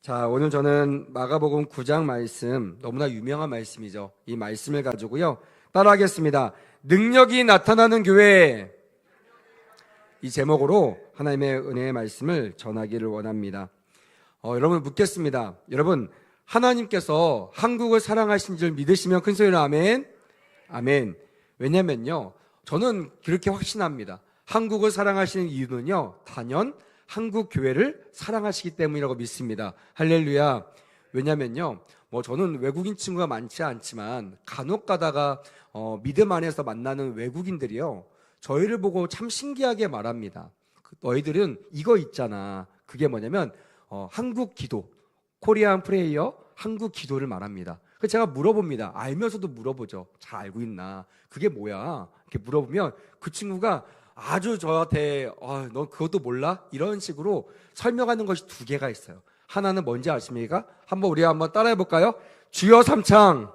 자, 오늘 저는 마가복음 9장 말씀, 너무나 유명한 말씀이죠. 이 말씀을 가지고요, 따라하겠습니다. 능력이 나타나는 교회, 이 제목으로 하나님의 은혜의 말씀을 전하기를 원합니다. 여러분 묻겠습니다. 여러분, 하나님께서 한국을 사랑하신 줄 믿으시면 큰 소리로 아멘. 아멘. 왜냐면요, 저는 그렇게 확신합니다. 한국을 사랑하시는 이유는요, 단연 한국 교회를 사랑하시기 때문이라고 믿습니다. 할렐루야. 왜냐면요, 저는 외국인 친구가 많지 않지만 간혹 가다가 믿음 안에서 만나는 외국인들이요, 저희를 보고 참 신기하게 말합니다. 너희들은 이거 있잖아. 그게 뭐냐면 한국 기도, 코리안 프레이어, 한국 기도를 말합니다. 그래서 제가 물어봅니다. 알면서도 물어보죠. 잘 알고 있나? 그게 뭐야? 이렇게 물어보면 그 친구가 아주 저한테 너 그것도 몰라? 이런 식으로 설명하는 것이 두 개가 있어요. 하나는 뭔지 아십니까? 우리 한번 따라해 볼까요? 주여 삼창.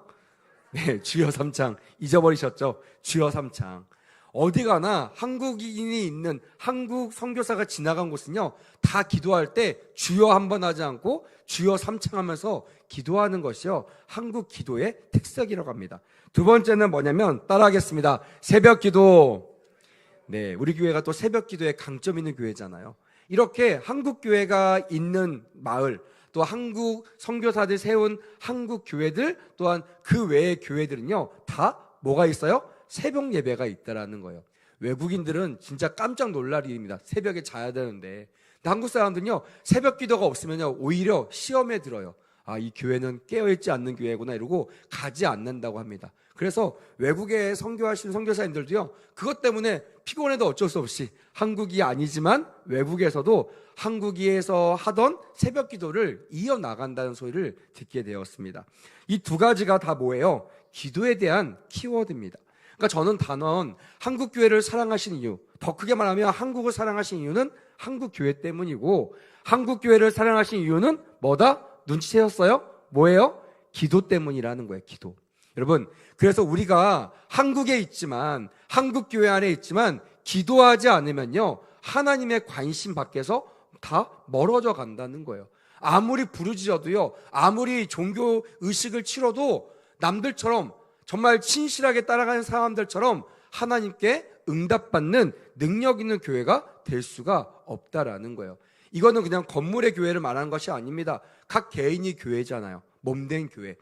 네, 주여 삼창. 잊어버리셨죠? 주여 삼창. 어디 가나 한국인이 있는 한국 선교사가 지나간 곳은요, 다 기도할 때 주여 한번 하지 않고 주여 삼창하면서 기도하는 것이요, 한국 기도의 특색이라고 합니다. 두 번째는 뭐냐면, 따라하겠습니다. 새벽 기도. 네, 우리 교회가 또 새벽 기도에 강점 있는 교회잖아요. 이렇게 한국 교회가 있는 마을, 또 한국 선교사들 세운 한국 교회들, 또한 그 외의 교회들은요, 다 뭐가 있어요? 새벽 예배가 있다라는 거예요. 외국인들은 진짜 깜짝 놀랄 일입니다. 새벽에 자야 되는데. 근데 한국 사람들은요, 새벽 기도가 없으면요, 오히려 시험에 들어요. 이 교회는 깨어있지 않는 교회구나 이러고 가지 않는다고 합니다. 그래서 외국에 선교하시는 선교사님들도요, 그것 때문에 피곤해도 어쩔 수 없이 한국이 아니지만 외국에서도 한국에서 하던 새벽 기도를 이어나간다는 소리를 듣게 되었습니다. 이 두 가지가 다 뭐예요? 기도에 대한 키워드입니다. 그러니까 저는 단언 한국 교회를 사랑하신 이유, 더 크게 말하면 한국을 사랑하신 이유는 한국 교회 때문이고, 한국 교회를 사랑하신 이유는 뭐다? 눈치채셨어요? 뭐예요? 기도 때문이라는 거예요. 기도. 여러분, 그래서 우리가 한국에 있지만, 한국 교회 안에 있지만 기도하지 않으면요, 하나님의 관심 밖에서 다 멀어져 간다는 거예요. 아무리 부르짖어도요, 아무리 종교 의식을 치러도 남들처럼 정말 친실하게 따라가는 사람들처럼 하나님께 응답받는 능력 있는 교회가 될 수가 없다라는 거예요. 이거는 그냥 건물의 교회를 말하는 것이 아닙니다. 각 개인이 교회잖아요. 몸된 교회.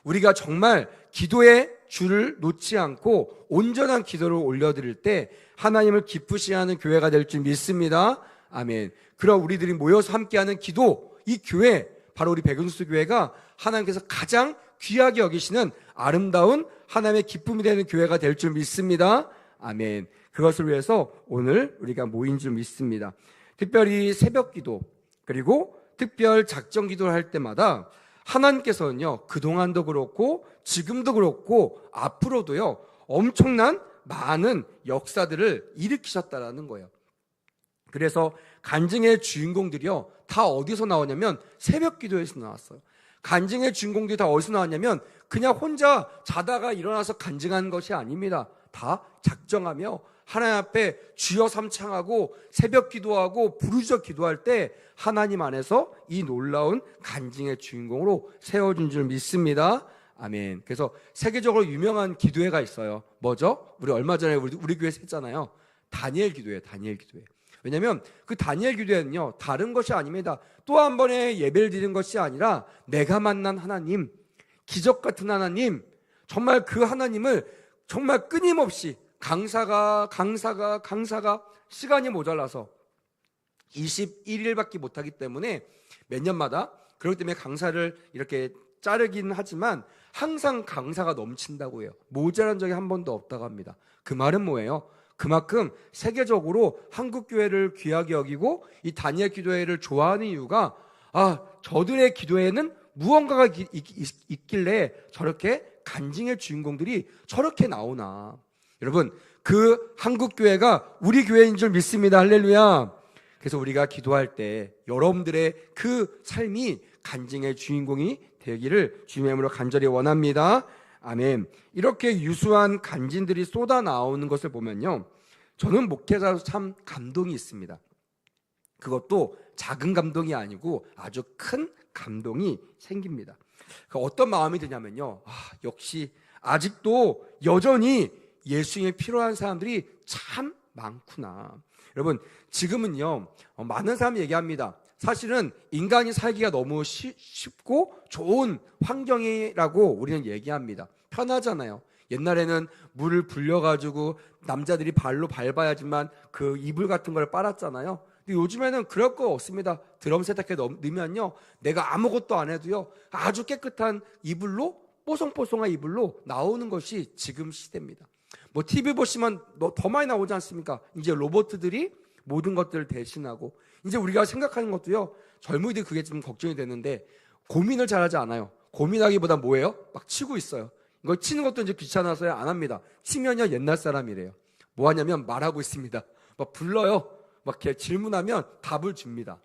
우리가 정말 기도의 줄을 놓지 않고 온전한 기도를 올려드릴 때 하나님을 기쁘시게 하는 교회가 될 줄 믿습니다. 아멘. 그럼 우리들이 모여서 함께하는 기도, 이 교회, 바로 우리 백운수 교회가 하나님께서 가장 귀하게 여기시는 아름다운 하나님의 기쁨이 되는 교회가 될 줄 믿습니다. 아멘. 그것을 위해서 오늘 우리가 모인 줄 믿습니다. 특별히 새벽 기도, 그리고 특별 작정 기도를 할 때마다 하나님께서는요, 그동안도 그렇고 지금도 그렇고 앞으로도요, 엄청난 많은 역사들을 일으키셨다라는 거예요. 그래서 간증의 주인공들이요, 다 어디서 나오냐면 새벽 기도에서 나왔어요. 간증의 주인공들이 다 어디서 나왔냐면 그냥 혼자 자다가 일어나서 간증하는 것이 아닙니다. 다 작정하며 하나님 앞에 주여 삼창하고 새벽 기도하고 부르짖어 기도할 때 하나님 안에서 이 놀라운 간증의 주인공으로 세워준 줄 믿습니다. 아멘. 그래서 세계적으로 유명한 기도회가 있어요. 뭐죠? 우리 얼마 전에 우리 교회에서 했잖아요. 다니엘 기도회, 다니엘 기도회. 왜냐하면 그 다니엘 기도회는요, 다른 것이 아닙니다. 또 한 번의 예배를 드리는 것이 아니라 내가 만난 하나님, 기적 같은 하나님, 정말 그 하나님을 정말 끊임없이 강사가 시간이 모자라서 21일밖에 못하기 때문에 몇 년마다, 그렇기 때문에 강사를 이렇게 자르긴 하지만 항상 강사가 넘친다고 해요. 모자란 적이 한 번도 없다고 합니다. 그 말은 뭐예요? 그만큼 세계적으로 한국교회를 귀하게 여기고 이 다니엘 기도회를 좋아하는 이유가, 저들의 기도회에는 무언가가 있길래 저렇게 간증의 주인공들이 저렇게 나오나. 여러분, 그 한국교회가 우리 교회인 줄 믿습니다. 할렐루야. 그래서 우리가 기도할 때 여러분들의 그 삶이 간증의 주인공이 되기를 주님의 이름으로 간절히 원합니다. 아멘. 이렇게 유수한 간증들이 쏟아 나오는 것을 보면요, 저는 목회자로서 참 감동이 있습니다. 그것도 작은 감동이 아니고 아주 큰 감동이 생깁니다. 어떤 마음이 드냐면요, 역시 아직도 여전히 예수님이 필요한 사람들이 참 많구나. 여러분, 지금은요, 많은 사람이 얘기합니다. 사실은 인간이 살기가 너무 쉽고 좋은 환경이라고 우리는 얘기합니다. 편하잖아요. 옛날에는 물을 불려가지고 남자들이 발로 밟아야지만 그 이불 같은 걸 빨았잖아요. 근데 요즘에는 그럴 거 없습니다. 드럼 세탁기에 넣으면요, 내가 아무것도 안 해도요, 아주 깨끗한 이불로, 뽀송뽀송한 이불로 나오는 것이 지금 시대입니다. 뭐 TV 보시면 더 많이 나오지 않습니까? 이제 로봇들이 모든 것들을 대신하고, 이제 우리가 생각하는 것도요, 젊은이들이 그게 좀 걱정이 되는데 고민을 잘하지 않아요. 고민하기보다 뭐예요? 막 치고 있어요. 이거 치는 것도 이제 귀찮아서 안 합니다. 치면요, 옛날 사람이래요. 뭐 하냐면 말하고 있습니다. 막 불러요. 막 이렇게 질문하면 답을 줍니다.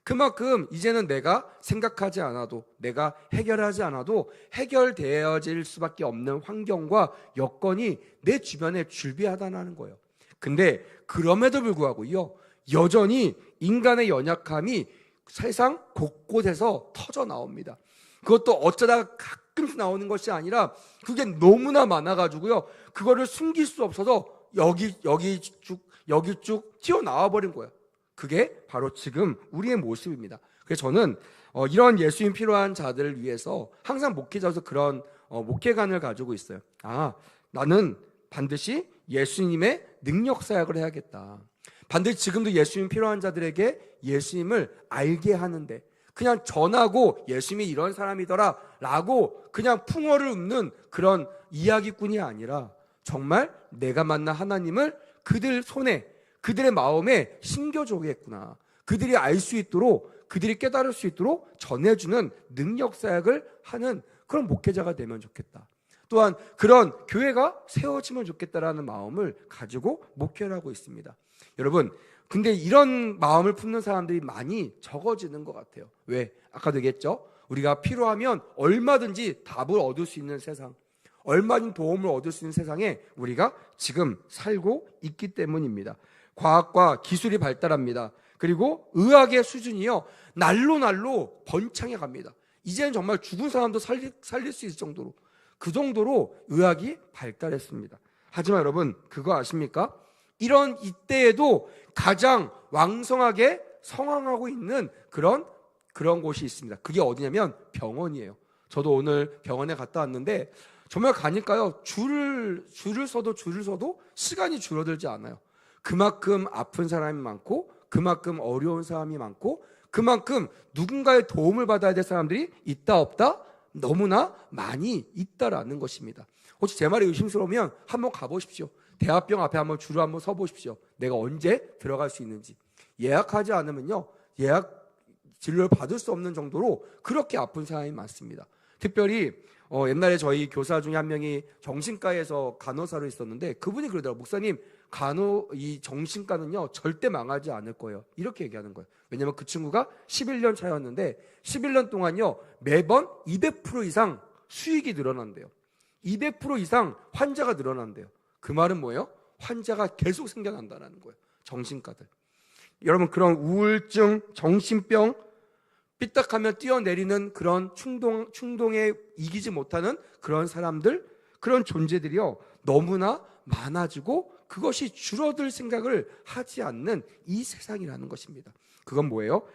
그만큼 이제는 내가 생각하지 않아도, 내가 해결하지 않아도 해결되어질 수밖에 없는 환경과 여건이 내 주변에 줄비하다는 거예요. 근데 그럼에도 불구하고요, 여전히 인간의 연약함이 세상 곳곳에서 터져 나옵니다. 그것도 어쩌다가 가끔씩 나오는 것이 아니라 그게 너무나 많아가지고요, 그거를 숨길 수 없어서 여기 쭉 튀어나와 버린 거예요. 그게 바로 지금 우리의 모습입니다. 그래서 저는 이런 예수님 필요한 자들을 위해서 항상 목회자로서 그런 목회관을 가지고 있어요. 나는 반드시 예수님의 능력 사역을 해야겠다. 반드시 지금도 예수님 필요한 자들에게 예수님을 알게 하는데, 그냥 전하고 예수님이 이런 사람이더라 라고 그냥 풍어를 읊는 그런 이야기꾼이 아니라 정말 내가 만난 하나님을 그들 손에, 그들의 마음에 심겨주겠구나, 그들이 알 수 있도록, 그들이 깨달을 수 있도록 전해주는 능력 사역을 하는 그런 목회자가 되면 좋겠다. 또한 그런 교회가 세워지면 좋겠다라는 마음을 가지고 목회를 하고 있습니다. 여러분, 근데 이런 마음을 품는 사람들이 많이 적어지는 것 같아요. 왜? 아까도 얘기했죠. 우리가 필요하면 얼마든지 답을 얻을 수 있는 세상, 얼마든지 도움을 얻을 수 있는 세상에 우리가 지금 살고 있기 때문입니다. 과학과 기술이 발달합니다. 그리고 의학의 수준이요, 날로 번창해 갑니다. 이제는 정말 죽은 사람도 살릴 수 있을 정도로, 그 정도로 의학이 발달했습니다. 하지만 여러분, 그거 아십니까? 이런 이때에도 가장 왕성하게 성황하고 있는 그런 곳이 있습니다. 그게 어디냐면 병원이에요. 저도 오늘 병원에 갔다 왔는데 정말 가니까요, 줄을 서도 시간이 줄어들지 않아요. 그만큼 아픈 사람이 많고, 그만큼 어려운 사람이 많고, 그만큼 누군가의 도움을 받아야 될 사람들이 있다 없다? 너무나 많이 있다라는 것입니다. 혹시 제 말이 의심스러우면 한번 가보십시오. 대학병 앞에 한번 줄을 한번 서보십시오. 내가 언제 들어갈 수 있는지. 예약하지 않으면요, 예약 진료를 받을 수 없는 정도로 그렇게 아픈 사람이 많습니다. 특별히 옛날에 저희 교사 중에 한 명이 정신과에서 간호사로 있었는데, 그분이 그러더라고요. 목사님, 이 정신과는요 절대 망하지 않을 거예요. 이렇게 얘기하는 거예요. 왜냐하면 그 친구가 11년 차였는데 11년 동안요 매번 200% 이상 수익이 늘어난대요. 200% 이상 환자가 늘어난대요. 그 말은 뭐예요? 환자가 계속 생겨난다는 거예요. 정신과들. 여러분, 그런 우울증, 정신병, 삐딱하면 뛰어내리는 그런 충동에 이기지 못하는 그런 사람들, 그런 존재들이요 너무나 많아지고 그것이 줄어들 생각을 하지 않는 이 세상이라는 것입니다. 그건 뭐예요?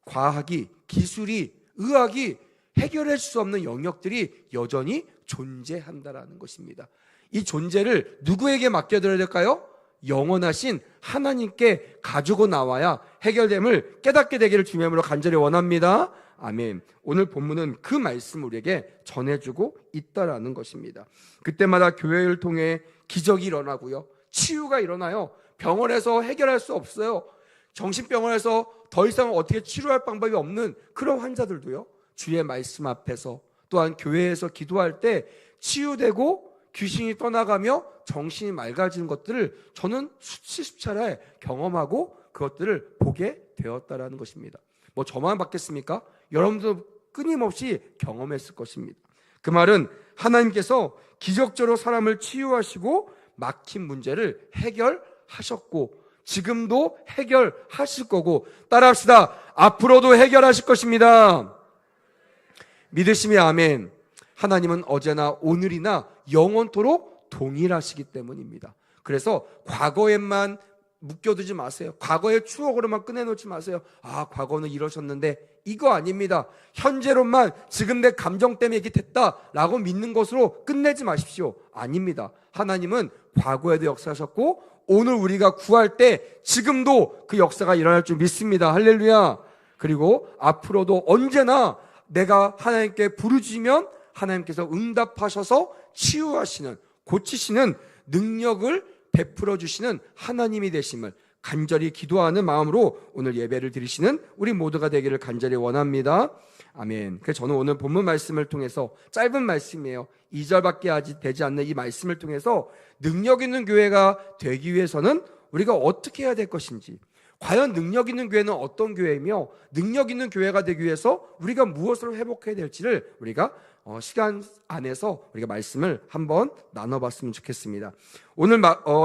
과학이, 기술이, 의학이 해결할 수 없는 영역들이 여전히 존재한다라는 것입니다. 이 존재를 누구에게 맡겨드려야 될까요? 영원하신 하나님께 가지고 나와야 해결됨을 깨닫게 되기를 주님으로 간절히 원합니다. 아멘. 오늘 본문은 그 말씀을 우리에게 전해주고 있다라는 것입니다. 그때마다 교회를 통해 기적이 일어나고요, 치유가 일어나요. 병원에서 해결할 수 없어요. 정신병원에서 더 이상 어떻게 치료할 방법이 없는 그런 환자들도요, 주의 말씀 앞에서, 또한 교회에서 기도할 때 치유되고 귀신이 떠나가며 정신이 맑아지는 것들을 저는 수십 차례 경험하고 그것들을 보게 되었다라는 것입니다. 뭐 저만 받겠습니까? 여러분도 끊임없이 경험했을 것입니다. 그 말은 하나님께서 기적적으로 사람을 치유하시고 막힌 문제를 해결하셨고, 지금도 해결하실 거고, 따라합시다. 앞으로도 해결하실 것입니다. 믿으시면 아멘. 하나님은 어제나 오늘이나 영원토록 동일하시기 때문입니다. 그래서 과거에만 묶여두지 마세요. 과거의 추억으로만 꺼내놓지 마세요. 아, 과거는 이러셨는데, 이거 아닙니다. 현재로만 지금 내 감정 때문에 이렇게 됐다라고 믿는 것으로 끝내지 마십시오. 아닙니다. 하나님은 과거에도 역사하셨고 오늘 우리가 구할 때 지금도 그 역사가 일어날 줄 믿습니다. 할렐루야. 그리고 앞으로도 언제나 내가 하나님께 부르짖으면 하나님께서 응답하셔서 치유하시는, 고치시는 능력을 베풀어 주시는 하나님이 되심을 간절히 기도하는 마음으로 오늘 예배를 드리시는 우리 모두가 되기를 간절히 원합니다. 아멘. 그래서 저는 오늘 본문 말씀을 통해서, 짧은 말씀이에요, 2절밖에 되지 않는 이 말씀을 통해서 능력 있는 교회가 되기 위해서는 우리가 어떻게 해야 될 것인지, 과연 능력 있는 교회는 어떤 교회이며 능력 있는 교회가 되기 위해서 우리가 무엇을 회복해야 될지를 우리가 시간 안에서 우리가 말씀을 한번 나눠봤으면 좋겠습니다. 오늘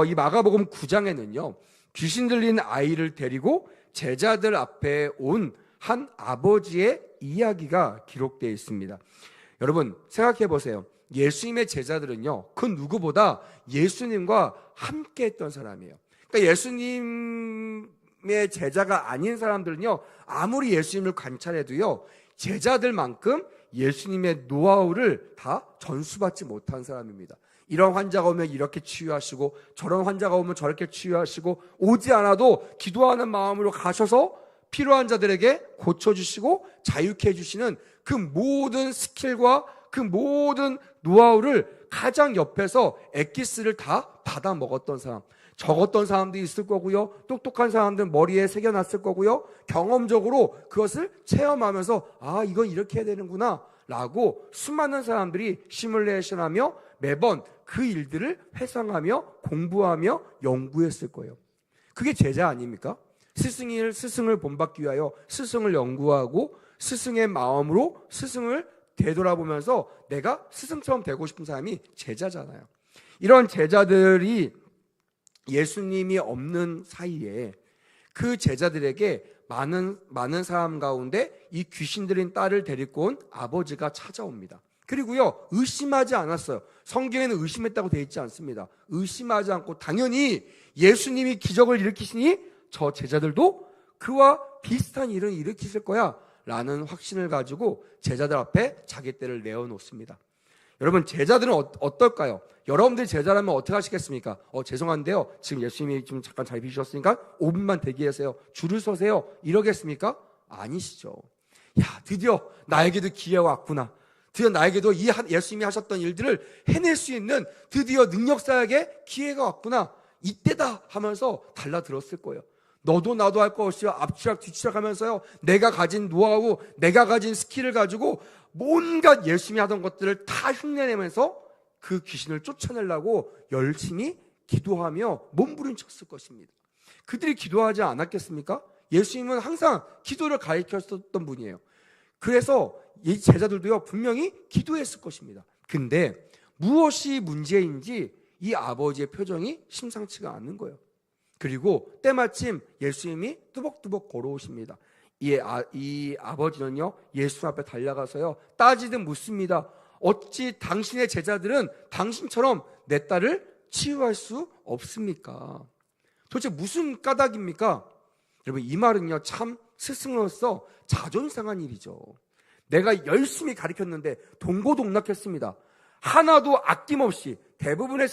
이 마가복음 9장에는요, 귀신 들린 아이를 데리고 제자들 앞에 온 한 아버지의 이야기가 기록되어 있습니다. 여러분 생각해 보세요. 예수님의 제자들은요, 그 누구보다 예수님과 함께 했던 사람이에요. 그러니까 예수님의 제자가 아닌 사람들은요, 아무리 예수님을 관찰해도요, 제자들만큼 예수님의 노하우를 다 전수받지 못한 사람입니다. 이런 환자가 오면 이렇게 치유하시고, 저런 환자가 오면 저렇게 치유하시고, 오지 않아도 기도하는 마음으로 가셔서 필요한 자들에게 고쳐주시고 자유케 해주시는 그 모든 스킬과 그 모든 노하우를 가장 옆에서 엑기스를 다 받아 먹었던 사람, 적었던 사람도 있을 거고요, 똑똑한 사람들은 머리에 새겨놨을 거고요, 경험적으로 그것을 체험하면서 아, 이건 이렇게 해야 되는구나 라고 수많은 사람들이 시뮬레이션하며 매번 그 일들을 회상하며 공부하며 연구했을 거예요. 그게 제자 아닙니까? 스승을 본받기 위하여 스승을 연구하고 스승의 마음으로 스승을 되돌아보면서 내가 스승처럼 되고 싶은 사람이 제자잖아요. 이런 제자들이 예수님이 없는 사이에 그 제자들에게 많은 사람 가운데 이 귀신 들린 딸을 데리고 온 아버지가 찾아옵니다. 그리고요, 의심하지 않았어요. 성경에는 의심했다고 되어 있지 않습니다. 의심하지 않고 당연히 예수님이 기적을 일으키시니 저 제자들도 그와 비슷한 일을 일으키실 거야 라는 확신을 가지고 제자들 앞에 자기 때를 내어놓습니다. 여러분, 제자들은 어떨까요? 여러분들이 제자라면 어떻게 하시겠습니까? 죄송한데요, 지금 예수님이 좀 잠깐 잘 비주셨으니까 5분만 대기하세요, 줄을 서세요, 이러겠습니까? 아니시죠. 야, 드디어 나에게도 기회가 왔구나, 드디어 나에게도 이 예수님이 하셨던 일들을 해낼 수 있는 드디어 능력자에게 기회가 왔구나, 이때다 하면서 달라들었을 거예요. 너도 나도 할 것 없이 앞치락 뒤치락 하면서요, 내가 가진 노하우, 내가 가진 스킬을 가지고 뭔가 열심히 하던 것들을 다 흉내내면서 그 귀신을 쫓아내려고 열심히 기도하며 몸부림쳤을 것입니다. 그들이 기도하지 않았겠습니까? 예수님은 항상 기도를 가르쳤던 분이에요. 그래서 이 제자들도요, 분명히 기도했을 것입니다. 근데 무엇이 문제인지 이 아버지의 표정이 심상치가 않는 거예요. 그리고 때마침 예수님이 뚜벅뚜벅 걸어오십니다. 이 아버지는요, 예수 앞에 달려가서요, 따지듯 묻습니다. 어찌 당신의 제자들은 당신처럼 내 딸을 치유할 수 없습니까? 도대체 무슨 까닭입니까? 여러분, 이 말은요, 참 스승으로서 자존심 상한 일이죠. 내가 열심히 가르쳤는데 동고동락했습니다. 하나도 아낌없이. 대부분의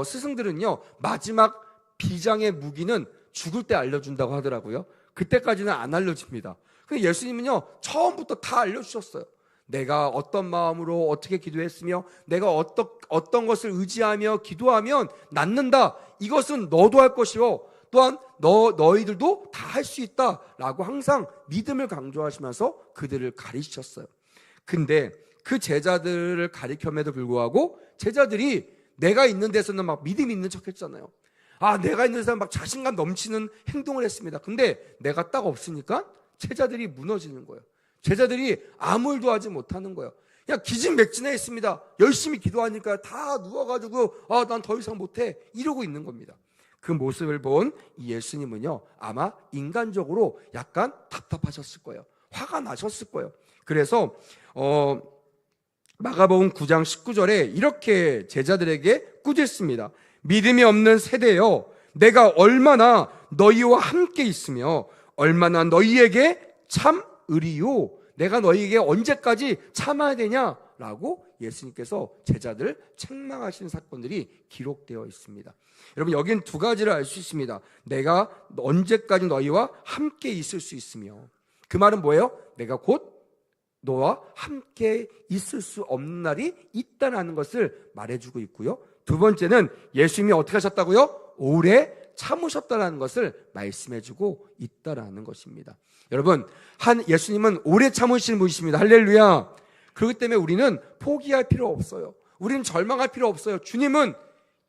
스승들은요, 마지막 비장의 무기는 죽을 때 알려준다고 하더라고요. 그때까지는 안 알려줍니다. 근데 예수님은요, 처음부터 다 알려주셨어요. 내가 어떤 마음으로 어떻게 기도했으며 내가 어떤 것을 의지하며 기도하면 낫는다, 이것은 너도 할 것이요 또한 너희들도 다 할 수 있다라고 항상 믿음을 강조하시면서 그들을 가르치셨어요. 근데 그 제자들을 가르쳤음에도 불구하고 제자들이 내가 있는 데서는 막 믿음 있는 척 했잖아요. 아, 내가 있는 데서는 막 자신감 넘치는 행동을 했습니다. 근데 내가 딱 없으니까 제자들이 무너지는 거예요. 제자들이 아무 일도 하지 못하는 거예요. 그냥 기진맥진해 있습니다. 열심히 기도하니까 다 누워가지고 난 더 이상 못해 이러고 있는 겁니다. 그 모습을 본 예수님은요, 아마 인간적으로 약간 답답하셨을 거예요. 화가 나셨을 거예요. 그래서 마가복음 9장 19절에 이렇게 제자들에게 꾸짖습니다. 믿음이 없는 세대여, 내가 얼마나 너희와 함께 있으며 얼마나 너희에게 참으리요. 내가 너희에게 언제까지 참아야 되냐라고 예수님께서 제자들을 책망하시는 사건들이 기록되어 있습니다. 여러분, 여긴 두 가지를 알 수 있습니다. 내가 언제까지 너희와 함께 있을 수 있으며, 그 말은 뭐예요? 내가 곧 너와 함께 있을 수 없는 날이 있다는 것을 말해주고 있고요. 두 번째는 예수님이 어떻게 하셨다고요? 오래 참으셨다는 것을 말씀해주고 있다는 것입니다. 여러분, 예수님은 오래 참으시는 분이십니다. 할렐루야. 그렇기 때문에 우리는 포기할 필요 없어요. 우리는 절망할 필요 없어요. 주님은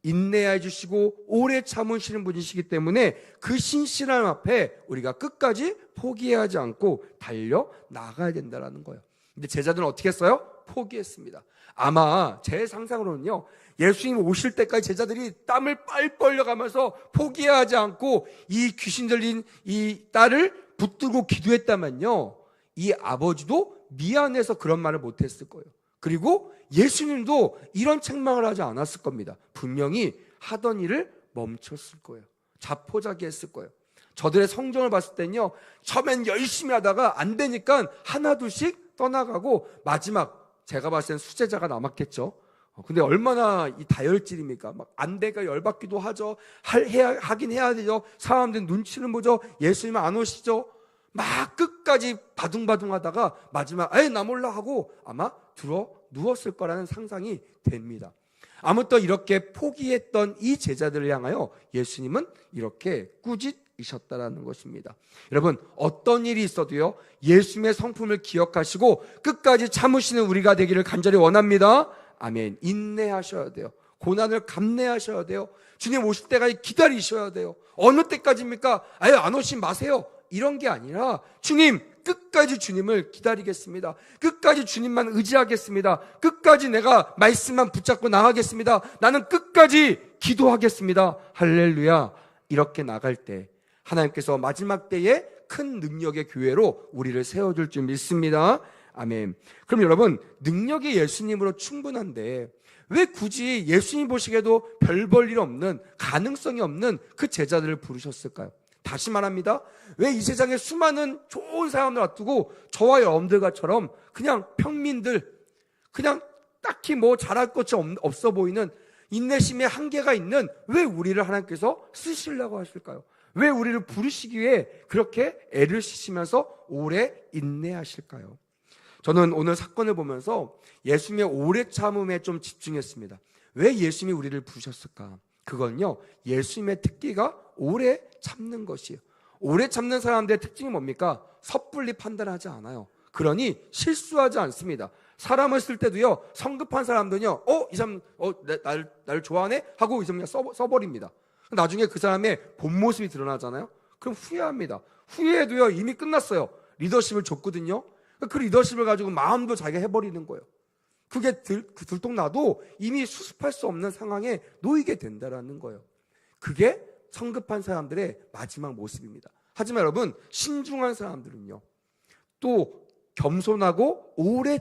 인내해 주시고 오래 참으시는 분이시기 때문에 그 신실함 앞에 우리가 끝까지 포기하지 않고 달려 나가야 된다는 거예요. 근데 제자들은 어떻게 했어요? 포기했습니다. 아마 제 상상으로는요, 예수님 오실 때까지 제자들이 땀을 빨 벌려가면서 포기하지 않고 이 귀신 들린 이 딸을 붙들고 기도했다면요, 이 아버지도 미안해서 그런 말을 못했을 거예요. 그리고 예수님도 이런 책망을 하지 않았을 겁니다. 분명히 하던 일을 멈췄을 거예요. 자포자기했을 거예요. 저들의 성정을 봤을 때는요, 처음엔 열심히 하다가 안 되니까 하나둘씩 떠나가고 마지막 제가 봤을 땐 수제자가 남았겠죠. 근데 얼마나 이 다혈질입니까? 막 안 되가 열받기도 하죠. 하긴 해야 되죠. 사람들 눈치는 보죠. 예수님 안 오시죠. 막 끝까지 바둥바둥 하다가 마지막 나 몰라 하고 아마 누웠을 거라는 상상이 됩니다. 아무튼 이렇게 포기했던 이 제자들을 향하여 예수님은 이렇게 꾸짖으셨다라는 것입니다. 여러분, 어떤 일이 있어도요, 예수님의 성품을 기억하시고 끝까지 참으시는 우리가 되기를 간절히 원합니다. 아멘. 인내하셔야 돼요. 고난을 감내하셔야 돼요. 주님 오실 때까지 기다리셔야 돼요. 어느 때까지입니까? 안 오시면 마세요. 이런 게 아니라 주님, 끝까지 주님을 기다리겠습니다. 끝까지 주님만 의지하겠습니다. 끝까지 내가 말씀만 붙잡고 나가겠습니다. 나는 끝까지 기도하겠습니다. 할렐루야. 이렇게 나갈 때 하나님께서 마지막 때에 큰 능력의 교회로 우리를 세워줄 줄 믿습니다. 아멘. 그럼 여러분, 능력이 예수님으로 충분한데 왜 굳이 예수님 보시기에도 별 볼 일 없는, 가능성이 없는 그 제자들을 부르셨을까요? 다시 말합니다. 왜 이 세상에 수많은 좋은 사람들 놔두고 저와 여러분들과처럼 그냥 평민들, 그냥 딱히 뭐 잘할 것이 없어 보이는, 인내심의 한계가 있는, 왜 우리를 하나님께서 쓰시려고 하실까요? 왜 우리를 부르시기 위해 그렇게 애를 쓰시면서 오래 인내하실까요? 저는 오늘 사건을 보면서 예수님의 오래 참음에 좀 집중했습니다. 왜 예수님이 우리를 부르셨을까? 그건요, 예수님의 특기가 오래 참는 것이에요. 오래 참는 사람들의 특징이 뭡니까? 섣불리 판단하지 않아요. 그러니 실수하지 않습니다. 사람을 쓸 때도요, 성급한 사람들은요, 이 사람 나를 좋아하네? 하고 이 사람 그냥 써버립니다. 나중에 그 사람의 본 모습이 드러나잖아요. 그럼 후회합니다. 후회해도요, 이미 끝났어요. 리더십을 줬거든요. 그 리더십을 가지고 마음도 자기가 해버리는 거예요. 그게 들통나도 이미 수습할 수 없는 상황에 놓이게 된다는 거예요. 그게 성급한 사람들의 마지막 모습입니다. 하지만 여러분, 신중한 사람들은요, 또 겸손하고 오래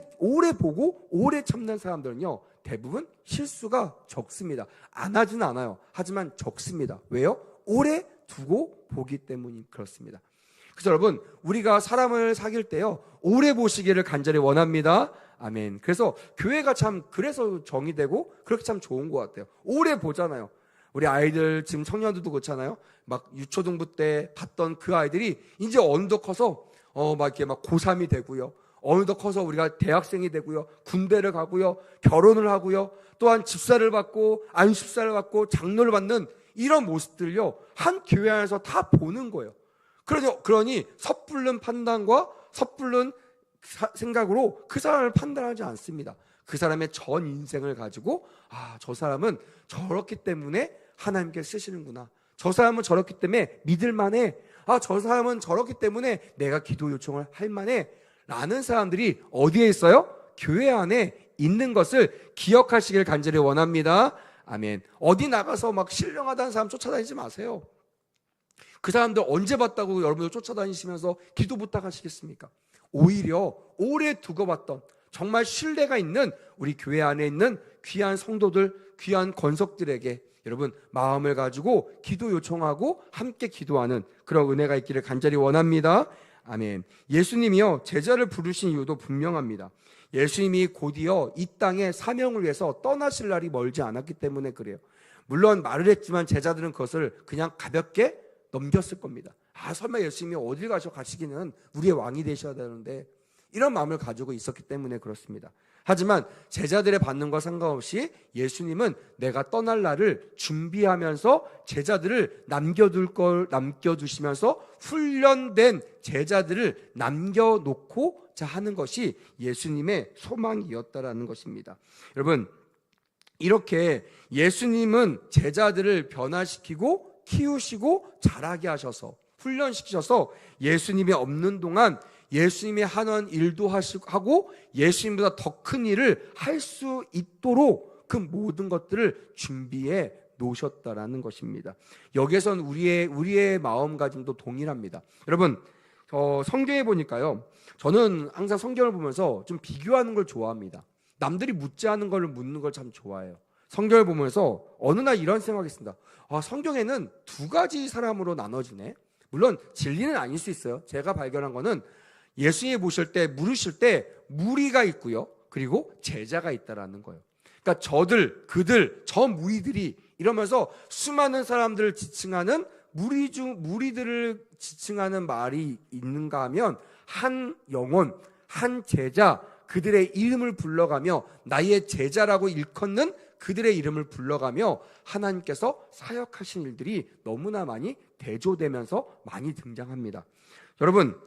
보고 오래 참는 사람들은요, 대부분 실수가 적습니다. 안 하지는 않아요. 하지만 적습니다. 왜요? 오래 두고 보기 때문이 그렇습니다. 그래서 여러분, 우리가 사람을 사귈 때요, 오래 보시기를 간절히 원합니다. 아멘. 그래서 교회가 참 그래서 정이 되고 그렇게 참 좋은 것 같아요. 오래 보잖아요. 우리 아이들, 지금 청년들도 그렇잖아요. 막 유초등부 때 봤던 그 아이들이 이제 어느덧 커서 막 이렇게 막 고3이 되고요. 어느덧 커서 우리가 대학생이 되고요. 군대를 가고요. 결혼을 하고요. 또한 집사를 받고 안식사를 받고 장로를 받는 이런 모습들요, 한 교회 안에서 다 보는 거예요. 그러니 섣부른 판단과 섣부른 생각으로 그 사람을 판단하지 않습니다. 그 사람의 전 인생을 가지고 저 사람은 저렇기 때문에 하나님께 쓰시는구나. 저 사람은 저렇기 때문에 믿을만해. 저 사람은 저렇기 때문에 내가 기도 요청을 할 만해. 라는 사람들이 어디에 있어요? 교회 안에 있는 것을 기억하시길 간절히 원합니다. 아멘. 어디 나가서 막 신령하다는 사람 쫓아다니지 마세요. 그 사람들 언제 봤다고 여러분들 쫓아다니시면서 기도 부탁하시겠습니까? 오히려 오래 두고 봤던 정말 신뢰가 있는 우리 교회 안에 있는 귀한 성도들, 귀한 권석들에게 여러분 마음을 가지고 기도 요청하고 함께 기도하는 그런 은혜가 있기를 간절히 원합니다. 아멘. 예수님이요 제자를 부르신 이유도 분명합니다. 예수님이 곧이어 이 땅에 사명을 위해서 떠나실 날이 멀지 않았기 때문에 그래요. 물론 말을 했지만 제자들은 그것을 그냥 가볍게 넘겼을 겁니다. 설마 예수님이 어딜 가시기는 우리의 왕이 되셔야 되는데, 이런 마음을 가지고 있었기 때문에 그렇습니다. 하지만 제자들의 반응과 상관없이 예수님은 내가 떠날 날을 준비하면서 제자들을 남겨두시면서 훈련된 제자들을 남겨놓고자 하는 것이 예수님의 소망이었다라는 것입니다. 여러분, 이렇게 예수님은 제자들을 변화시키고 키우시고 자라게 하셔서 훈련시키셔서 예수님이 없는 동안 예수님이 하는 일도 하고 예수님보다 더 큰 일을 할 수 있도록 그 모든 것들을 준비해 놓으셨다라는 것입니다. 여기에선 우리의 마음가짐도 동일합니다. 여러분, 성경에 보니까요, 저는 항상 성경을 보면서 좀 비교하는 걸 좋아합니다. 남들이 묻지 않은 걸 묻는 걸 참 좋아해요. 성경을 보면서 어느 날 이런 생각했습니다. 성경에는 두 가지 사람으로 나눠지네. 물론 진리는 아닐 수 있어요. 제가 발견한 거는 예수님이 보실 때 물으실 때 무리가 있고요, 그리고 제자가 있다라는 거예요. 그러니까 그들, 저 무리들이 이러면서 수많은 사람들을 지칭하는 무리들을 지칭하는 말이 있는가 하면 한 영혼, 한 제자, 그들의 이름을 불러가며 나의 제자라고 일컫는 그들의 이름을 불러가며 하나님께서 사역하신 일들이 너무나 많이 대조되면서 많이 등장합니다. 여러분,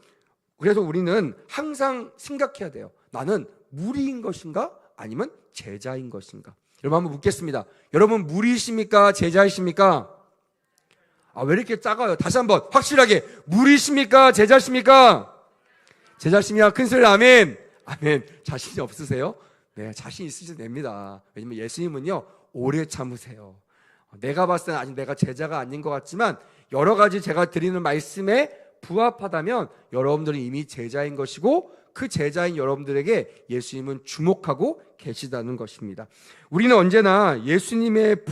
그래서 우리는 항상 생각해야 돼요. 나는 무리인 것인가 아니면 제자인 것인가? 여러분 한번 묻겠습니다. 여러분 무리이십니까 제자이십니까? 왜 이렇게 작아요? 다시 한번 확실하게, 무리이십니까 제자십니까? 제자십니까? 큰 소리 아멘. 아멘. 자신이 없으세요? 네, 자신 있으셔도 됩니다. 왜냐면 예수님은요 오래 참으세요. 내가 봤을 때는 아직 내가 제자가 아닌 것 같지만 여러 가지 제가 드리는 말씀에 부합하다면 여러분들은 이미 제자인 것이고 그 제자인 여러분들에게 예수님은 주목하고 계시다는 것입니다. 우리는 언제나 예수님의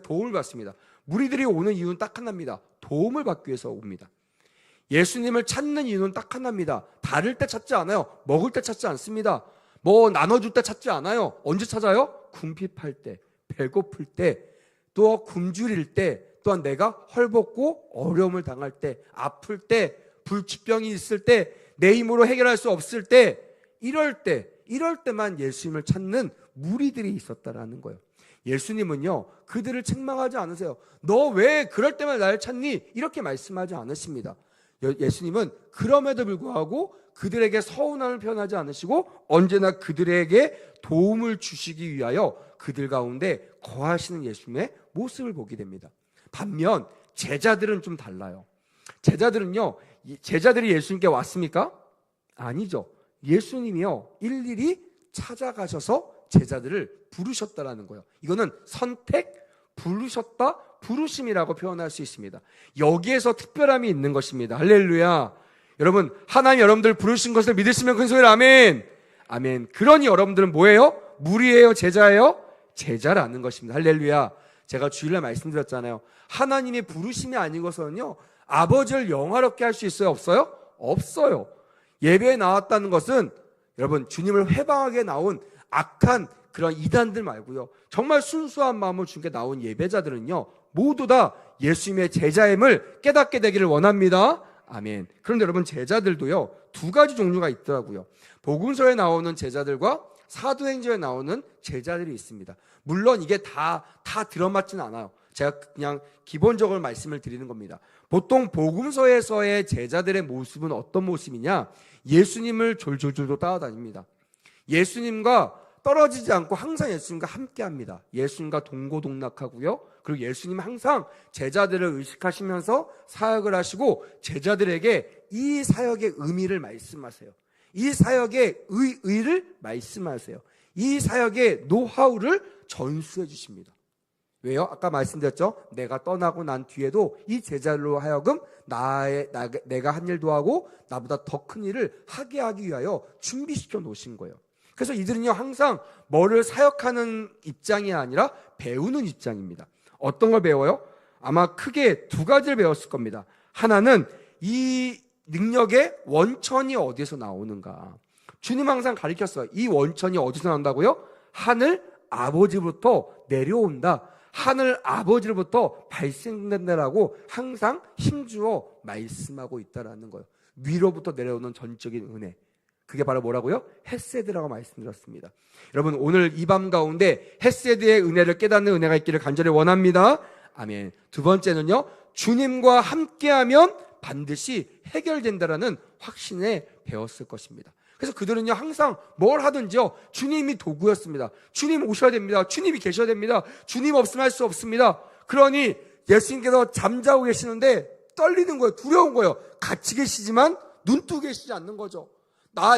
도움을 받습니다. 무리들이 오는 이유는 딱 하나입니다. 도움을 받기 위해서 옵니다. 예수님을 찾는 이유는 딱 하나입니다. 다를 때 찾지 않아요. 먹을 때 찾지 않습니다. 나눠줄 때 찾지 않아요. 언제 찾아요? 궁핍할 때, 배고플 때, 또 굶주릴 때, 또한 내가 헐벗고 어려움을 당할 때, 아플 때, 불치병이 있을 때, 내 힘으로 해결할 수 없을 때, 이럴 때만 예수님을 찾는 무리들이 있었다라는 거예요. 예수님은요 그들을 책망하지 않으세요. 너 왜 그럴 때만 나를 찾니? 이렇게 말씀하지 않으십니다. 예수님은 그럼에도 불구하고 그들에게 서운함을 표현하지 않으시고 언제나 그들에게 도움을 주시기 위하여 그들 가운데 거하시는 예수님의 모습을 보게 됩니다. 반면 제자들은 좀 달라요. 제자들이 예수님께 왔습니까? 아니죠. 예수님이요 일일이 찾아가셔서 제자들을 부르셨다라는 거예요. 이거는 선택, 부르셨다, 부르심이라고 표현할 수 있습니다. 여기에서 특별함이 있는 것입니다. 할렐루야. 여러분, 하나님 여러분들 부르신 것을 믿으시면 큰 소리로 아멘. 아멘. 그러니 여러분들은 뭐예요? 무리예요? 제자예요? 제자라는 것입니다. 할렐루야. 제가 주일날 말씀드렸잖아요. 하나님의 부르심이 아니고서는요 아버지를 영화롭게 할 수 있어요? 없어요? 없어요. 예배에 나왔다는 것은 여러분 주님을 회방하게 나온 악한 그런 이단들 말고요, 정말 순수한 마음을 주께 나온 예배자들은요 모두 다 예수님의 제자임을 깨닫게 되기를 원합니다. 아멘. 그런데 여러분 제자들도요 두 가지 종류가 있더라고요. 복음서에 나오는 제자들과 사도행전에 나오는 제자들이 있습니다. 물론 이게 다 들어맞지는 않아요. 제가 그냥 기본적으로 말씀을 드리는 겁니다. 보통 복음서에서의 제자들의 모습은 어떤 모습이냐? 예수님을 졸졸졸 따라다닙니다. 예수님과 떨어지지 않고 항상 예수님과 함께합니다. 예수님과 동고동락하고요. 그리고 예수님은 항상 제자들을 의식하시면서 사역을 하시고 제자들에게 이 사역의 의미를 말씀하세요. 이 사역의 의를 말씀하세요. 이 사역의 노하우를 전수해 주십니다. 왜요? 아까 말씀드렸죠? 내가 떠나고 난 뒤에도 이 제자들로 하여금 내가 한 일도 하고 나보다 더 큰 일을 하게 하기 위하여 준비시켜 놓으신 거예요. 그래서 이들은요, 항상 뭐를 사역하는 입장이 아니라 배우는 입장입니다. 어떤 걸 배워요? 아마 크게 두 가지를 배웠을 겁니다. 하나는 이 능력의 원천이 어디서 나오는가. 주님 항상 가르쳤어요. 이 원천이 어디서 나온다고요? 하늘 아버지부터 내려온다. 하늘 아버지로부터 발생된다라고 항상 힘주어 말씀하고 있다라는 거예요. 위로부터 내려오는 전적인 은혜. 그게 바로 뭐라고요? 헤세드라고 말씀드렸습니다. 여러분, 오늘 이 밤 가운데 헤세드의 은혜를 깨닫는 은혜가 있기를 간절히 원합니다. 아멘. 두 번째는요, 주님과 함께하면 반드시 해결된다라는 확신에 배웠을 것입니다. 그래서 그들은요, 항상 뭘 하든지요, 주님이 도구였습니다. 주님 오셔야 됩니다. 주님이 계셔야 됩니다. 주님 없으면 할 수 없습니다. 그러니 예수님께서 잠자고 계시는데 떨리는 거예요. 두려운 거예요. 같이 계시지만 눈 뜨고 계시지 않는 거죠.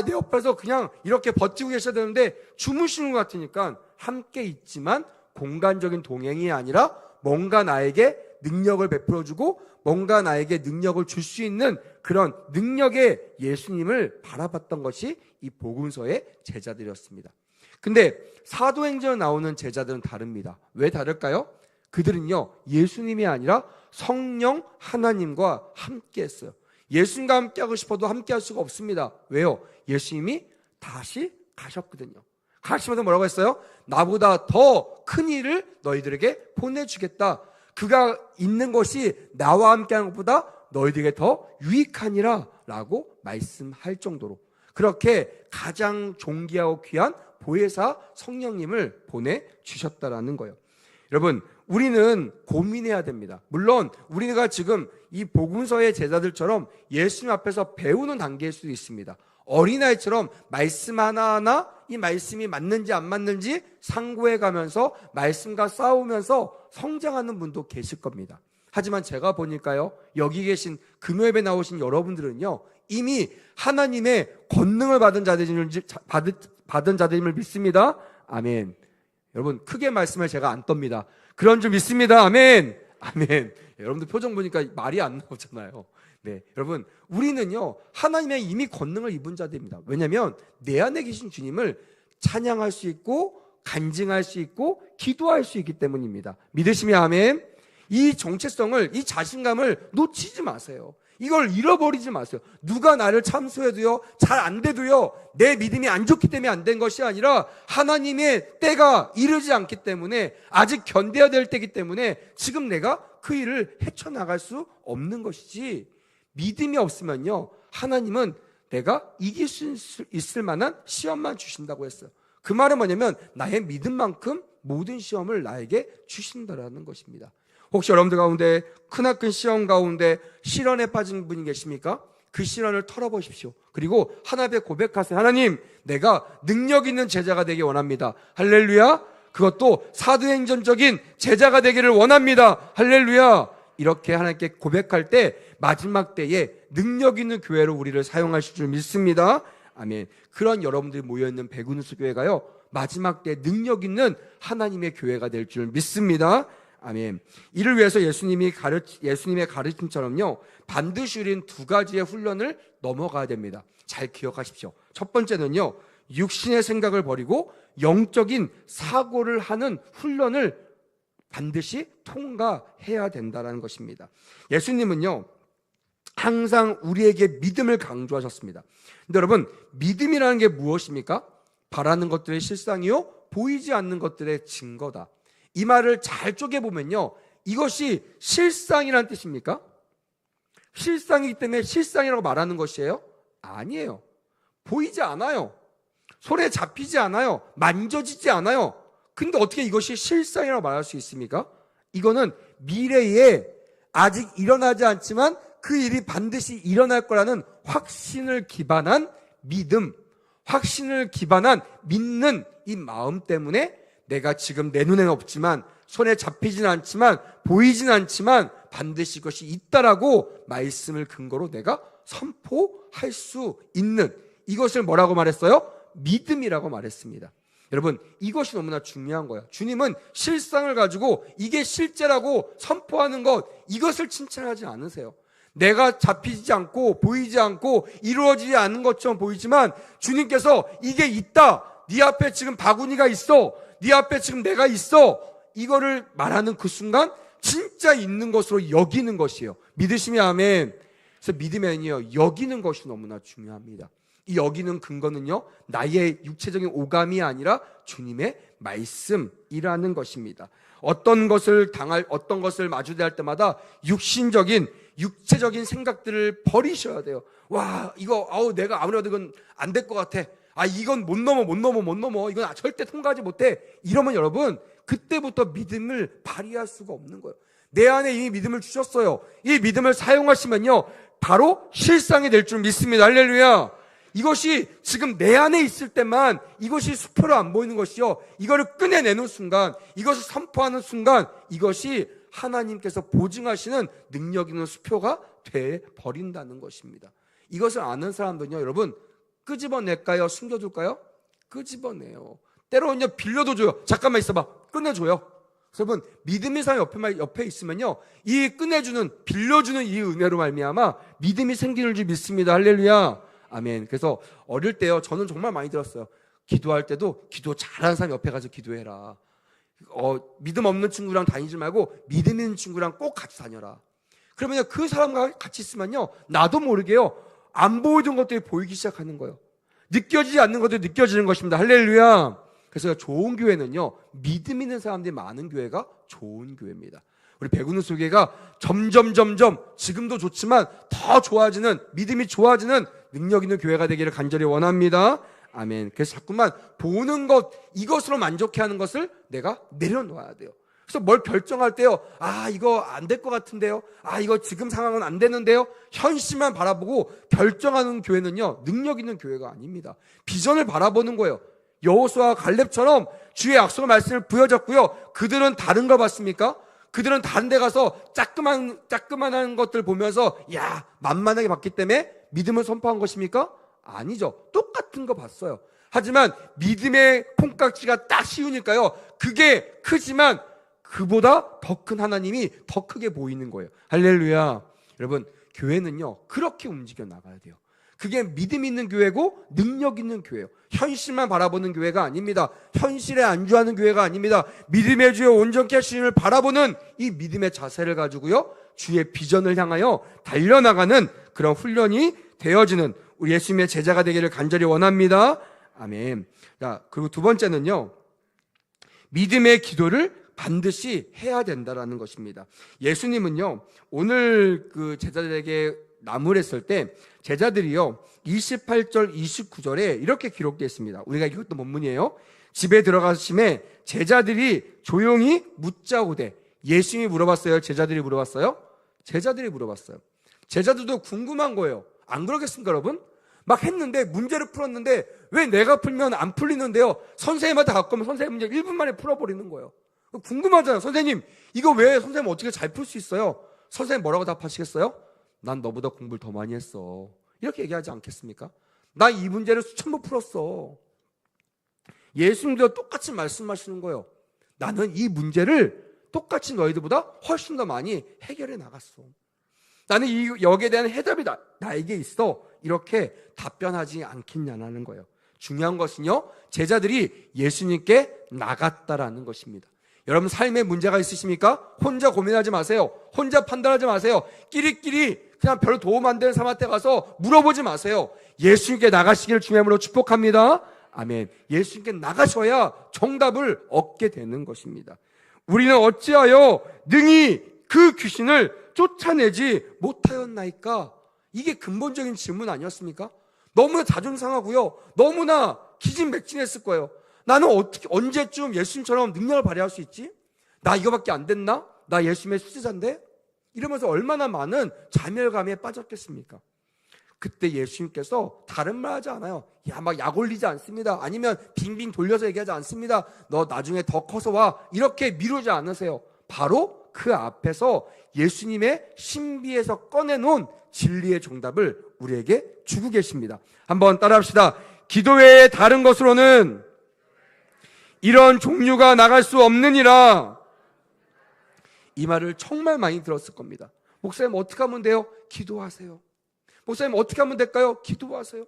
내 옆에서 그냥 이렇게 버티고 계셔야 되는데 주무시는 것 같으니까 함께 있지만 공간적인 동행이 아니라 뭔가 나에게 능력을 베풀어주고 뭔가 나에게 능력을 줄 수 있는 그런 능력의 예수님을 바라봤던 것이 이 복음서의 제자들이었습니다. 근데 사도행전에 나오는 제자들은 다릅니다. 왜 다를까요? 그들은요, 예수님이 아니라 성령 하나님과 함께 했어요. 예수님과 함께 하고 싶어도 함께 할 수가 없습니다. 왜요? 예수님이 다시 가셨거든요. 가시면서 뭐라고 했어요? 나보다 더 큰 일을 너희들에게 보내주겠다. 그가 있는 것이 나와 함께하는 것보다 너희들에게 더 유익하니라 라고 말씀할 정도로 그렇게 가장 존귀하고 귀한 보혜사 성령님을 보내주셨다라는 거예요. 여러분, 우리는 고민해야 됩니다. 물론 우리가 지금 이 복음서의 제자들처럼 예수님 앞에서 배우는 단계일 수도 있습니다. 어린아이처럼 말씀 하나하나 이 말씀이 맞는지 안 맞는지 상고해 가면서 말씀과 싸우면서 성장하는 분도 계실 겁니다. 하지만 제가 보니까요, 여기 계신 금요예배 나오신 여러분들은요, 이미 하나님의 권능을 받은 자들임을 믿습니다. 아멘. 여러분, 크게 말씀을 제가 안 떱니다. 그런 줄 믿습니다. 아멘. 아멘. 여러분들 표정 보니까 말이 안 나오잖아요. 네, 여러분, 우리는요, 하나님의 이미 권능을 입은 자들입니다. 왜냐하면 내 안에 계신 주님을 찬양할 수 있고 간증할 수 있고 기도할 수 있기 때문입니다. 믿으시면 아멘. 이 정체성을, 이 자신감을 놓치지 마세요. 이걸 잃어버리지 마세요. 누가 나를 참소해도요, 잘 안 돼도요, 내 믿음이 안 좋기 때문에 안 된 것이 아니라 하나님의 때가 이르지 않기 때문에, 아직 견뎌야 될 때이기 때문에 지금 내가 그 일을 헤쳐나갈 수 없는 것이지, 믿음이 없으면요, 하나님은 내가 이길 수 있을 만한 시험만 주신다고 했어요. 그 말은 뭐냐면 나의 믿음만큼 모든 시험을 나에게 주신다라는 것입니다. 혹시 여러분들 가운데 크나큰 시험 가운데 시련에 빠진 분이 계십니까? 그 시련을 털어보십시오. 그리고 하나님께 고백하세요. 하나님, 내가 능력 있는 제자가 되기 원합니다. 할렐루야. 그것도 사도행전적인 제자가 되기를 원합니다. 할렐루야. 이렇게 하나님께 고백할 때 마지막 때에 능력 있는 교회로 우리를 사용하실 줄 믿습니다. 아멘. 그런 여러분들이 모여있는 백운수 교회가요, 마지막 때 능력 있는 하나님의 교회가 될 줄 믿습니다. 아멘. 이를 위해서 예수님의 가르침처럼요, 반드시 우리는 두 가지의 훈련을 넘어가야 됩니다. 잘 기억하십시오. 첫 번째는요, 육신의 생각을 버리고 영적인 사고를 하는 훈련을 반드시 통과해야 된다는 것입니다. 예수님은요, 항상 우리에게 믿음을 강조하셨습니다. 근데 여러분, 믿음이라는 게 무엇입니까? 바라는 것들의 실상이요, 보이지 않는 것들의 증거다. 이 말을 잘 쪼개보면요, 이것이 실상이라는 뜻입니까? 실상이기 때문에 실상이라고 말하는 것이에요? 아니에요. 보이지 않아요. 손에 잡히지 않아요. 만져지지 않아요. 근데 어떻게 이것이 실상이라고 말할 수 있습니까? 이거는 미래에 아직 일어나지 않지만 그 일이 반드시 일어날 거라는 확신을 기반한 믿음, 확신을 기반한 믿는 이 마음 때문에 내가 지금 내 눈에는 없지만, 손에 잡히진 않지만, 보이진 않지만 반드시 이것이 있다라고 말씀을 근거로 내가 선포할 수 있는, 이것을 뭐라고 말했어요? 믿음이라고 말했습니다. 여러분, 이것이 너무나 중요한 거예요. 주님은 실상을 가지고 이게 실제라고 선포하는 것, 이것을 칭찬하지 않으세요. 내가 잡히지 않고 보이지 않고 이루어지지 않는 것처럼 보이지만 주님께서 이게 있다, 네 앞에 지금 바구니가 있어, 네 앞에 지금 내가 있어, 이거를 말하는 그 순간 진짜 있는 것으로 여기는 것이에요. 믿으시면 아멘. 그래서 믿으면요, 여기는 것이 너무나 중요합니다. 이 여기는 근거는요, 나의 육체적인 오감이 아니라 주님의 말씀이라는 것입니다. 어떤 것을 마주대할 때마다 육체적인 생각들을 버리셔야 돼요. 와, 이거 내가 아무래도 이건 안 될 것 같아. 이건 못 넘어. 이건 절대 통과하지 못해. 이러면 여러분, 그때부터 믿음을 발휘할 수가 없는 거예요. 내 안에 이미 믿음을 주셨어요. 이 믿음을 사용하시면요, 바로 실상이 될 줄 믿습니다. 할렐루야. 이것이 지금 내 안에 있을 때만 이것이 수표로 안 보이는 것이요, 이거를 꺼내내는 순간, 이것을 선포하는 순간 이것이 하나님께서 보증하시는 능력 있는 수표가 돼버린다는 것입니다. 이것을 아는 사람들은요, 여러분, 끄집어낼까요? 숨겨둘까요? 끄집어내요. 때로는요, 빌려도 줘요. 잠깐만 있어봐, 꺼내줘요. 여러분, 믿음의 사람 옆에 있으면요, 이 빌려주는 이 은혜로 말미암아 믿음이 생기는 줄 믿습니다. 할렐루야. 아멘. 그래서 어릴 때요, 저는 정말 많이 들었어요. 기도할 때도 기도 잘하는 사람 옆에 가서 기도해라. 믿음 없는 친구랑 다니지 말고 믿음 있는 친구랑 꼭 같이 다녀라. 그러면 그 사람과 같이 있으면요, 나도 모르게요, 안 보이던 것들이 보이기 시작하는 거예요. 느껴지지 않는 것들이 느껴지는 것입니다. 할렐루야. 그래서 좋은 교회는요, 믿음 있는 사람들이 많은 교회가 좋은 교회입니다. 우리 백운수 교회가 점점 지금도 좋지만 더 좋아지는, 믿음이 좋아지는 능력 있는 교회가 되기를 간절히 원합니다. 아멘. 그래서 자꾸만 보는 것, 이것으로 만족해하는 것을 내가 내려놓아야 돼요. 그래서 뭘 결정할 때요, 이거 안 될 것 같은데요, 이거 지금 상황은 안 되는데요, 현실만 바라보고 결정하는 교회는요, 능력 있는 교회가 아닙니다. 비전을 바라보는 거예요. 여호수아와 갈렙처럼 주의 약속의 말씀을 부여잡고요, 그들은 다른 거 봤습니까? 그들은 다른 데 가서 짜끄만한 것들 보면서 만만하게 봤기 때문에 믿음을 선포한 것입니까? 아니죠. 똑같은 거 봤어요. 하지만 믿음의 콩깍지가 딱 씌우니까요, 그게 크지만 그보다 더 큰 하나님이 더 크게 보이는 거예요. 할렐루야. 여러분, 교회는요, 그렇게 움직여 나가야 돼요. 그게 믿음 있는 교회고 능력 있는 교회예요. 현실만 바라보는 교회가 아닙니다. 현실에 안주하는 교회가 아닙니다. 믿음의 주여 온전케 하시님을 바라보는 이 믿음의 자세를 가지고요, 주의 비전을 향하여 달려나가는 그런 훈련이 되어지는 우리 예수님의 제자가 되기를 간절히 원합니다. 아멘. 자, 그리고 두 번째는요, 믿음의 기도를 반드시 해야 된다라는 것입니다. 예수님은요, 오늘 그 제자들에게 나무랬을 때 제자들이요, 28절 29절에 이렇게 기록되어 있습니다. 우리가 읽었던 본문이에요. 집에 들어가심에 제자들이 조용히 묻자오되. 예수님이 물어봤어요? 제자들이 물어봤어요? 제자들이 물어봤어요. 제자들도 궁금한 거예요. 안 그러겠습니까, 여러분? 막 했는데, 문제를 풀었는데 왜 내가 풀면 안 풀리는데요, 선생님한테 갖고 오면 선생님 문제 1분 만에 풀어버리는 거예요. 궁금하잖아요. 선생님, 이거 왜 선생님 어떻게 잘 풀 수 있어요? 선생님 뭐라고 답하시겠어요? 난 너보다 공부를 더 많이 했어. 이렇게 얘기하지 않겠습니까? 나 이 문제를 수천 번 풀었어. 예수님도 똑같이 말씀하시는 거예요. 나는 이 문제를 똑같이 너희들보다 훨씬 더 많이 해결해 나갔어. 나는 여기에 대한 해답이 나에게 있어. 이렇게 답변하지 않겠냐는 거예요. 중요한 것은요, 제자들이 예수님께 나갔다라는 것입니다. 여러분, 삶에 문제가 있으십니까? 혼자 고민하지 마세요. 혼자 판단하지 마세요. 끼리끼리 그냥 별 도움 안 되는 사람한테 가서 물어보지 마세요. 예수님께 나가시기를 주님으로 축복합니다. 아멘. 예수님께 나가셔야 정답을 얻게 되는 것입니다. 우리는 어찌하여 능히 그 귀신을 쫓아내지 못하였나이까? 이게 근본적인 질문 아니었습니까? 너무나 자존심 상하고요, 너무나 기진맥진했을 거예요. 나는 언제쯤 예수님처럼 능력을 발휘할 수 있지? 나 이거밖에 안 됐나? 나 예수님의 수제자인데? 이러면서 얼마나 많은 자멸감에 빠졌겠습니까? 그때 예수님께서 다른 말 하지 않아요. 막 약 올리지 않습니다. 아니면 빙빙 돌려서 얘기하지 않습니다. 너 나중에 더 커서 와. 이렇게 미루지 않으세요. 바로 그 앞에서 예수님의 신비에서 꺼내놓은 진리의 정답을 우리에게 주고 계십니다. 한번 따라합시다. 기도 외에 다른 것으로는 이런 종류가 나갈 수 없느니라. 이 말을 정말 많이 들었을 겁니다. 목사님 어떻게 하면 돼요? 기도하세요. 목사님 어떻게 하면 될까요? 기도하세요.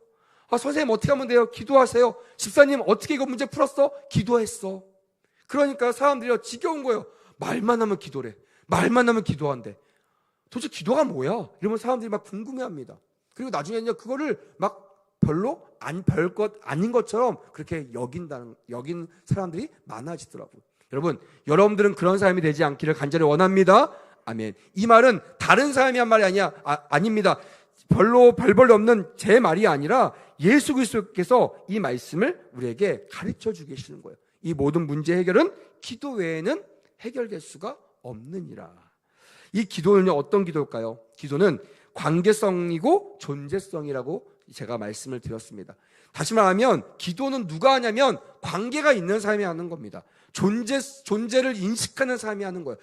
선생님 어떻게 하면 돼요? 기도하세요. 집사님 어떻게 이거 문제 풀었어? 기도했어. 그러니까 사람들이 지겨운 거예요. 말만 하면 기도래. 말만 하면 기도한대. 도대체 기도가 뭐야? 이러면 사람들이 막 궁금해합니다. 그리고 나중에는요, 그거를 막 별로 별것 아닌 것처럼 그렇게 여긴 사람들이 많아지더라고요. 여러분들은 그런 사람이 되지 않기를 간절히 원합니다. 아멘. 이 말은 다른 사람이 한 말이 아닙니다. 별 볼일 없는 제 말이 아니라 예수 그리스도께서 이 말씀을 우리에게 가르쳐 주고 계시는 거예요. 이 모든 문제 해결은 기도 외에는 해결될 수가 없느니라. 이 기도는요, 어떤 기도일까요? 기도는 관계성이고 존재성이라고 제가 말씀을 드렸습니다. 다시 말하면 기도는 누가 하냐면 관계가 있는 사람이 하는 겁니다. 존재를 인식하는 사람이 하는 거예요.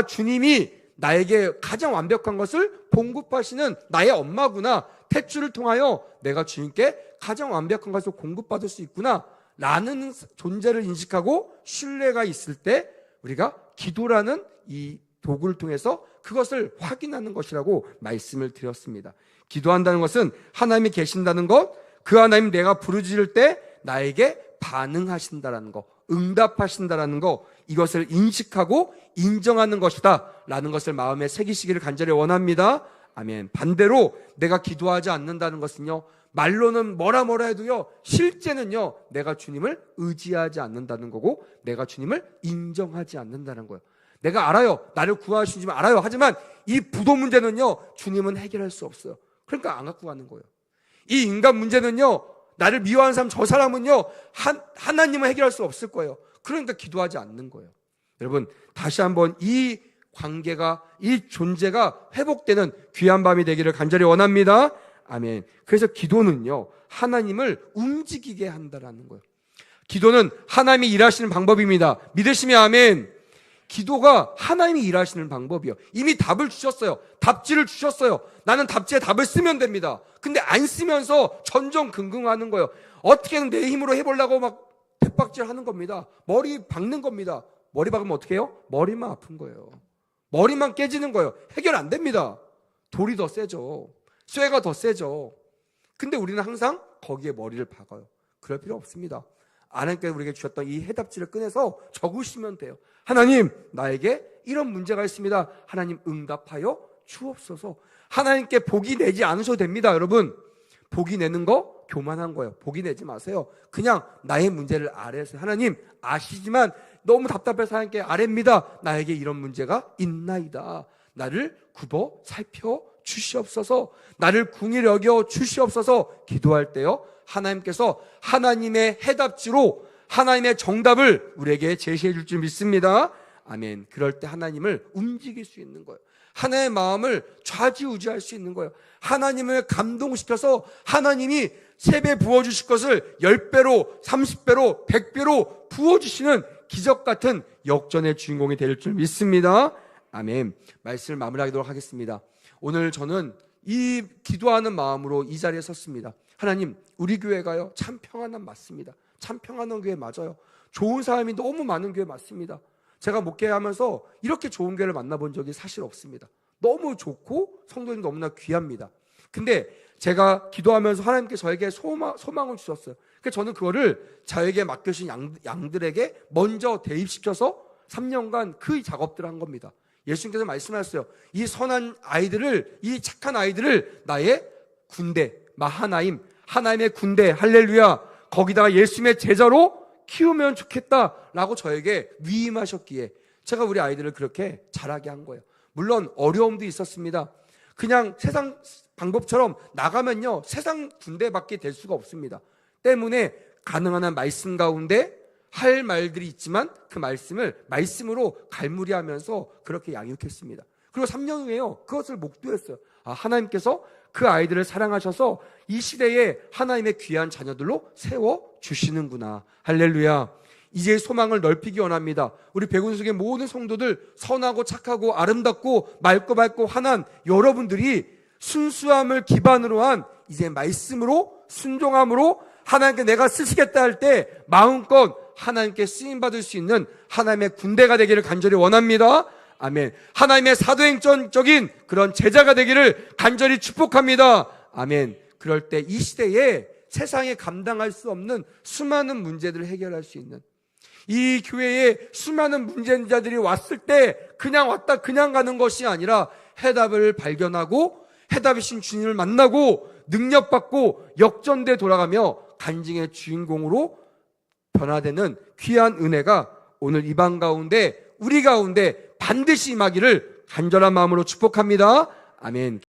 주님이 나에게 가장 완벽한 것을 공급하시는 나의 엄마구나. 탯줄을 통하여 내가 주님께 가장 완벽한 것을 공급받을 수 있구나 라는 존재를 인식하고 신뢰가 있을 때 우리가 기도라는 이 도구를 통해서 그것을 확인하는 것이라고 말씀을 드렸습니다. 기도한다는 것은 하나님이 계신다는 것, 그 하나님 내가 부르짖을 때 나에게 반응하신다라는 것, 응답하신다라는 것, 이것을 인식하고 인정하는 것이다 라는 것을 마음에 새기시기를 간절히 원합니다. 아멘. 반대로 내가 기도하지 않는다는 것은요, 말로는 뭐라 해도요, 실제는요, 내가 주님을 의지하지 않는다는 거고 내가 주님을 인정하지 않는다는 거예요. 내가 알아요. 나를 구하시는 줄 알아요. 하지만 이 부도 문제는요, 주님은 해결할 수 없어요. 그러니까 안 갖고 가는 거예요. 이 인간 문제는요, 나를 미워하는 사람, 저 사람은요, 하나님은 해결할 수 없을 거예요. 그러니까 기도하지 않는 거예요. 여러분, 다시 한번 이 관계가, 이 존재가 회복되는 귀한 밤이 되기를 간절히 원합니다. 아멘. 그래서 기도는요, 하나님을 움직이게 한다라는 거예요. 기도는 하나님이 일하시는 방법입니다. 믿으시면 아멘. 기도가 하나님이 일하시는 방법이요. 이미 답을 주셨어요. 답지를 주셨어요. 나는 답지에 답을 쓰면 됩니다. 근데 안 쓰면서 전전긍긍하는 거예요. 어떻게든 내 힘으로 해보려고 막 대박질 하는 겁니다. 머리 박는 겁니다. 머리 박으면 어떻게 해요? 머리만 아픈 거예요. 머리만 깨지는 거예요. 해결 안 됩니다. 돌이 더 세죠. 쇠가 더 세죠. 근데 우리는 항상 거기에 머리를 박아요. 그럴 필요 없습니다. 하나님께서 우리에게 주셨던 이 해답지를 꺼내서 적으시면 돼요. 하나님, 나에게 이런 문제가 있습니다. 하나님 응답하여 주옵소서. 하나님께 복이 내지 않으셔도 됩니다. 여러분, 복이 내는 거 교만한 거예요. 복이 내지 마세요. 그냥 나의 문제를 아뢰세요. 하나님 아시지만 너무 답답해서 하나님께 아뢰입니다. 나에게 이런 문제가 있나이다. 나를 굽어 살펴 주시옵소서. 나를 궁히 여겨 주시옵소서. 기도할 때요, 하나님께서 하나님의 해답지로 하나님의 정답을 우리에게 제시해 줄 줄 믿습니다. 아멘. 그럴 때 하나님을 움직일 수 있는 거예요. 하나님의 마음을 좌지우지할 수 있는 거예요. 하나님을 감동시켜서 하나님이 3배 부어주실 것을 10배로, 30배로, 100배로 부어주시는 기적 같은 역전의 주인공이 될 줄 믿습니다. 아멘. 말씀을 마무리하도록 하겠습니다. 오늘 저는 이 기도하는 마음으로 이 자리에 섰습니다. 하나님, 우리 교회가요, 참 평안한 맞습니다. 참 평안한 교회 맞아요. 좋은 사람이 너무 많은 교회 맞습니다. 제가 목회하면서 이렇게 좋은 교회를 만나본 적이 사실 없습니다. 너무 좋고 성도님 너무나 귀합니다. 근데 제가 기도하면서 하나님께 저에게 소망을 주셨어요. 그래서 저는 그거를 저에게 맡겨주신 양들에게 먼저 대입시켜서 3년간 그 작업들을 한 겁니다. 예수님께서 말씀하셨어요. 이 선한 아이들을, 이 착한 아이들을 나의 군대, 마하나임, 하나님의 군대, 할렐루야, 거기다가 예수님의 제자로 키우면 좋겠다라고 저에게 위임하셨기에 제가 우리 아이들을 그렇게 자라게 한 거예요. 물론 어려움도 있었습니다. 그냥 세상 방법처럼 나가면요, 세상 군대밖에 될 수가 없습니다. 때문에 가능한 한 말씀 가운데 할 말들이 있지만 그 말씀을 말씀으로 갈무리하면서 그렇게 양육했습니다. 그리고 3년 후에요, 그것을 목도했어요. 하나님께서 그 아이들을 사랑하셔서 이 시대에 하나님의 귀한 자녀들로 세워주시는구나. 할렐루야. 이제 소망을 넓히기 원합니다. 우리 백운숙의 모든 성도들, 선하고 착하고 아름답고 맑고 밝고 환한 여러분들이 순수함을 기반으로 한 이제 말씀으로, 순종함으로 하나님께 내가 쓰시겠다 할 때 마음껏 하나님께 쓰임받을 수 있는 하나님의 군대가 되기를 간절히 원합니다. 아멘. 하나님의 사도행전적인 그런 제자가 되기를 간절히 축복합니다. 아멘. 그럴 때 이 시대에 세상에 감당할 수 없는 수많은 문제들을 해결할 수 있는, 이 교회에 수많은 문제자들이 왔을 때 그냥 왔다 그냥 가는 것이 아니라 해답을 발견하고 해답이신 주님을 만나고 능력받고 역전돼 돌아가며 간증의 주인공으로 변화되는 귀한 은혜가 오늘 이 방 가운데, 우리 가운데 반드시 임하기를 간절한 마음으로 축복합니다. 아멘.